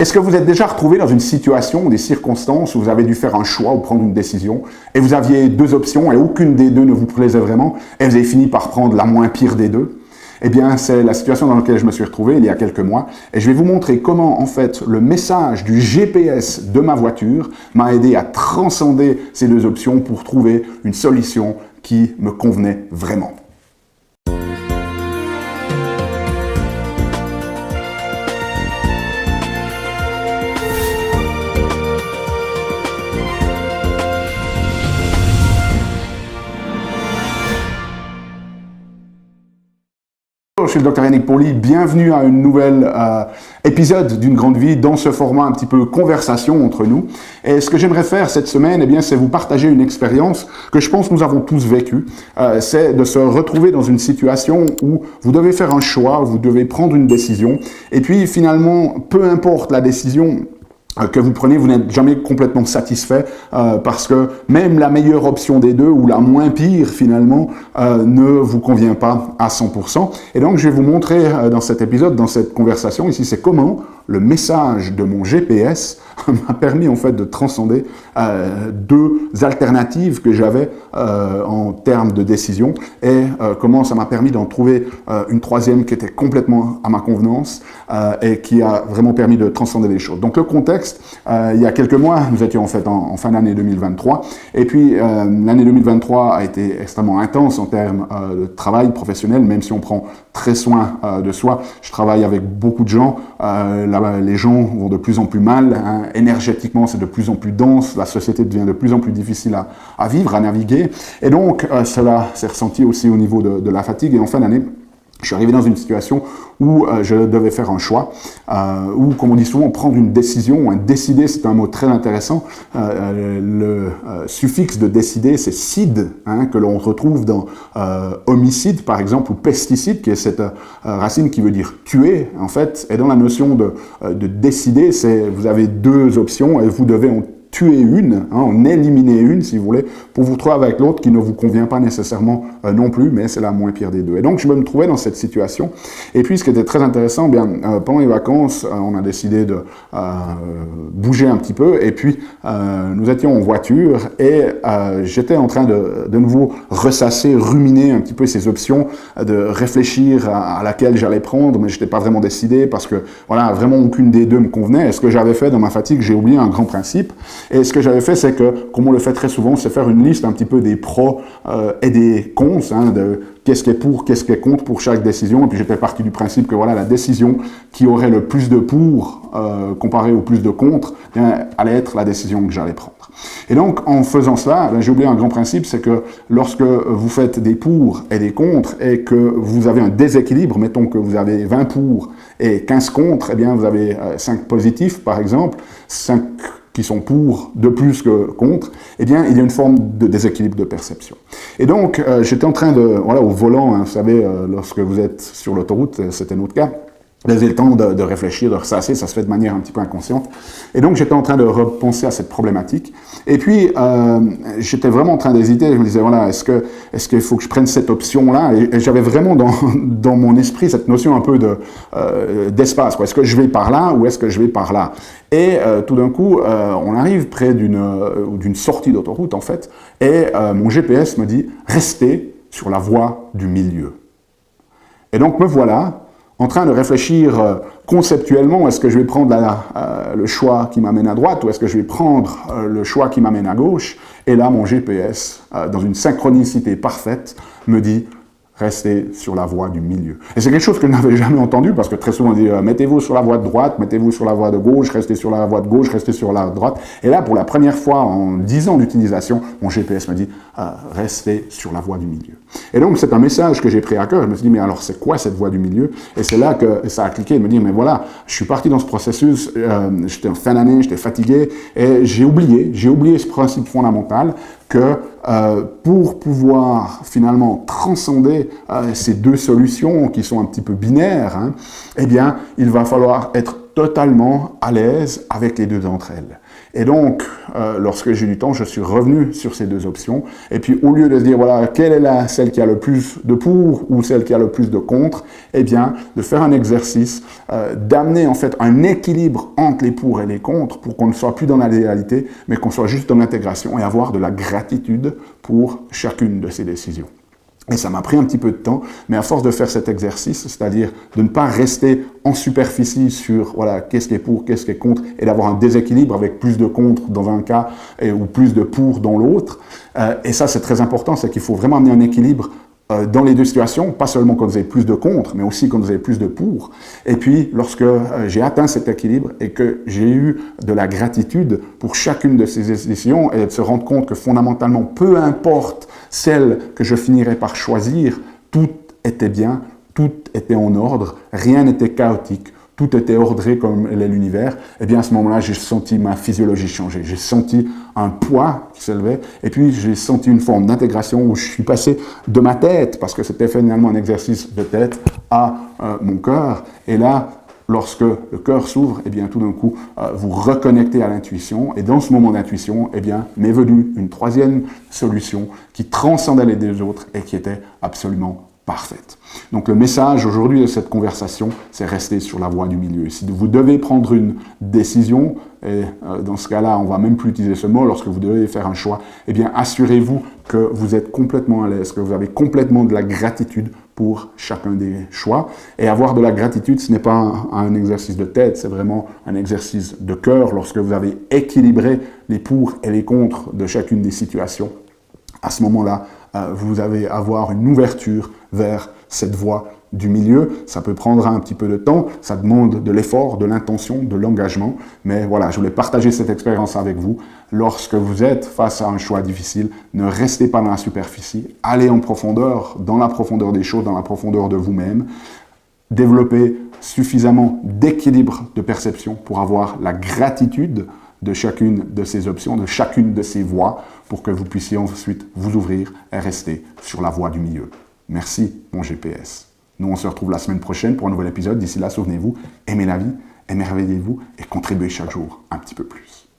Est-ce que vous êtes déjà retrouvé dans une situation ou des circonstances où vous avez dû faire un choix ou prendre une décision et vous aviez deux options et aucune des deux ne vous plaisait vraiment et vous avez fini par prendre la moins pire des deux? Eh bien, c'est la situation dans laquelle je me suis retrouvé il y a quelques mois et je vais vous montrer comment, en fait, le message du GPS de ma voiture m'a aidé à transcender ces deux options pour trouver une solution qui me convenait vraiment. Je suis le Dr Yannick Pauly, bienvenue à un nouvel épisode d'une grande vie dans ce format un petit peu conversation entre nous. Et ce que j'aimerais faire cette semaine, eh bien, c'est vous partager une expérience que je pense que nous avons tous vécue. C'est de se retrouver dans une situation où vous devez faire un choix, vous devez prendre une décision. Et puis finalement, peu importe la décision que vous prenez, vous n'êtes jamais complètement satisfait parce que même la meilleure option des deux ou la moins pire finalement ne vous convient pas à 100%. Et donc je vais vous montrer dans cet épisode, dans cette conversation ici, c'est comment le message de mon GPS m'a permis en fait de transcender deux alternatives que j'avais en termes de décision et comment ça m'a permis d'en trouver une troisième qui était complètement à ma convenance et qui a vraiment permis de transcender les choses. Donc le contexte, il y a quelques mois, nous étions en fait en fin d'année 2023 et puis l'année 2023 a été extrêmement intense en termes de travail professionnel, même si on prend très soin de soi. Je travaille avec beaucoup de gens, les gens vont de plus en plus mal, hein. Énergétiquement c'est de plus en plus dense, la société devient de plus en plus difficile à vivre, à naviguer, et donc cela s'est ressenti aussi au niveau de la fatigue. Et en fin d'année, je suis arrivé dans une situation où je devais faire un choix, ou comme on dit souvent, prendre une décision. Décider, c'est un mot très intéressant. Le suffixe de décider, c'est cide, hein, que l'on retrouve dans homicide, par exemple, ou pesticide, qui est cette racine qui veut dire tuer, en fait. Et dans la notion de décider, c'est vous avez deux options et vous devez en tuer une, hein, en éliminer une, si vous voulez, pour vous retrouver avec l'autre qui ne vous convient pas nécessairement non plus, mais c'est la moins pire des deux. Et donc, je me trouvais dans cette situation. Et puis, ce qui était très intéressant, bien, pendant les vacances, on a décidé de bouger un petit peu, et puis nous étions en voiture, et j'étais en train de nouveau ressasser, ruminer un petit peu ces options, de réfléchir à laquelle j'allais prendre, mais je n'étais pas vraiment décidé, parce que, voilà, vraiment aucune des deux me convenait. Et ce que j'avais fait dans ma fatigue, j'ai oublié un grand principe. Et ce que j'avais fait, c'est que, comme on le fait très souvent, c'est faire une liste un petit peu des pros et des cons, hein, de qu'est-ce qui est pour, qu'est-ce qui est contre pour chaque décision. Et puis j'étais parti du principe que voilà, la décision qui aurait le plus de pour comparé au plus de contre, bien, allait être la décision que j'allais prendre. Et donc, en faisant cela, j'ai oublié un grand principe, c'est que lorsque vous faites des pour et des contre et que vous avez un déséquilibre, mettons que vous avez 20 pour et 15 contre, eh bien, vous avez 5 positifs, par exemple, 5 qui sont pour de plus que contre, eh bien, il y a une forme de déséquilibre de perception. Et donc, j'étais en train de, voilà, au volant, hein, vous savez, lorsque vous êtes sur l'autoroute, c'était notre cas, vous avez le temps de réfléchir, de ressasser, ça se fait de manière un petit peu inconsciente. Et donc, j'étais en train de repenser à cette problématique. Et puis, j'étais vraiment en train d'hésiter. Je me disais, voilà, est-ce qu'il faut que je prenne cette option-là? Et j'avais vraiment dans mon esprit cette notion un peu d'espace. Est-ce que je vais par là ou est-ce que je vais par là? Et tout d'un coup, on arrive près d'une sortie d'autoroute, en fait, et mon GPS me dit, restez sur la voie du milieu. Et donc, me voilà en train de réfléchir conceptuellement, est-ce que je vais prendre le choix qui m'amène à droite ou est-ce que je vais prendre le choix qui m'amène à gauche? Et là, mon GPS, dans une synchronicité parfaite, me dit restez sur la voie du milieu. Et c'est quelque chose que je n'avais jamais entendu, parce que très souvent on dit mettez-vous sur la voie de droite, mettez-vous sur la voie de gauche, restez sur la voie de gauche, restez sur la droite. Et là, pour la première fois en 10 ans d'utilisation, mon GPS me dit restez sur la voie du milieu. Et donc c'est un message que j'ai pris à cœur. Je me suis dit mais alors c'est quoi cette voie du milieu? Et c'est là que ça a cliqué, de me dire mais voilà, je suis parti dans ce processus, j'étais en fin d'année, j'étais fatigué, et j'ai oublié ce principe fondamental que pour pouvoir finalement transcender ces deux solutions qui sont un petit peu binaires, hein, eh bien, il va falloir être totalement à l'aise avec les deux d'entre elles. Et donc, lorsque j'ai du temps, je suis revenu sur ces deux options. Et puis, au lieu de se dire, voilà, quelle est celle qui a le plus de pour ou celle qui a le plus de contre, eh bien, de faire un exercice, d'amener en fait un équilibre entre les pour et les contre pour qu'on ne soit plus dans la réalité, mais qu'on soit juste dans l'intégration et avoir de la gratitude pour chacune de ces décisions. Et ça m'a pris un petit peu de temps, mais à force de faire cet exercice, c'est-à-dire de ne pas rester en superficie sur voilà, qu'est-ce qui est pour, qu'est-ce qui est contre, et d'avoir un déséquilibre avec plus de contre dans un cas ou plus de pour dans l'autre. Et ça, c'est très important, c'est qu'il faut vraiment amener un équilibre dans les deux situations, pas seulement quand vous avez plus de contre, mais aussi quand vous avez plus de pour. Et puis, lorsque j'ai atteint cet équilibre et que j'ai eu de la gratitude pour chacune de ces décisions et de se rendre compte que fondamentalement, peu importe celle que je finirais par choisir, tout était bien, tout était en ordre, rien n'était chaotique, tout était ordré comme l'est l'univers, et bien à ce moment-là, j'ai senti ma physiologie changer. J'ai senti un poids qui s'élevait, et puis j'ai senti une forme d'intégration où je suis passé de ma tête, parce que c'était finalement un exercice de tête, à mon cœur. Et là, lorsque le cœur s'ouvre, eh bien tout d'un coup, vous reconnectez à l'intuition. Et dans ce moment d'intuition, eh bien, m'est venue une troisième solution qui transcendait les deux autres et qui était absolument parfaite. Donc le message aujourd'hui de cette conversation, c'est rester sur la voie du milieu. Si vous devez prendre une décision, et dans ce cas-là, on ne va même plus utiliser ce mot, lorsque vous devez faire un choix, eh bien assurez-vous que vous êtes complètement à l'aise, que vous avez complètement de la gratitude pour chacun des choix. Et avoir de la gratitude, ce n'est pas un exercice de tête, c'est vraiment un exercice de cœur. Lorsque vous avez équilibré les pour et les contre de chacune des situations, à ce moment-là, vous allez avoir une ouverture vers cette voie du milieu. Ça peut prendre un petit peu de temps, ça demande de l'effort, de l'intention, de l'engagement. Mais voilà, je voulais partager cette expérience avec vous. Lorsque vous êtes face à un choix difficile, ne restez pas dans la superficie, allez en profondeur, dans la profondeur des choses, dans la profondeur de vous-même. Développez suffisamment d'équilibre de perception pour avoir la gratitude de chacune de ces options, de chacune de ces voies, pour que vous puissiez ensuite vous ouvrir et rester sur la voie du milieu. Merci, mon GPS. Nous, on se retrouve la semaine prochaine pour un nouvel épisode. D'ici là, souvenez-vous, aimez la vie, émerveillez-vous et contribuez chaque jour un petit peu plus.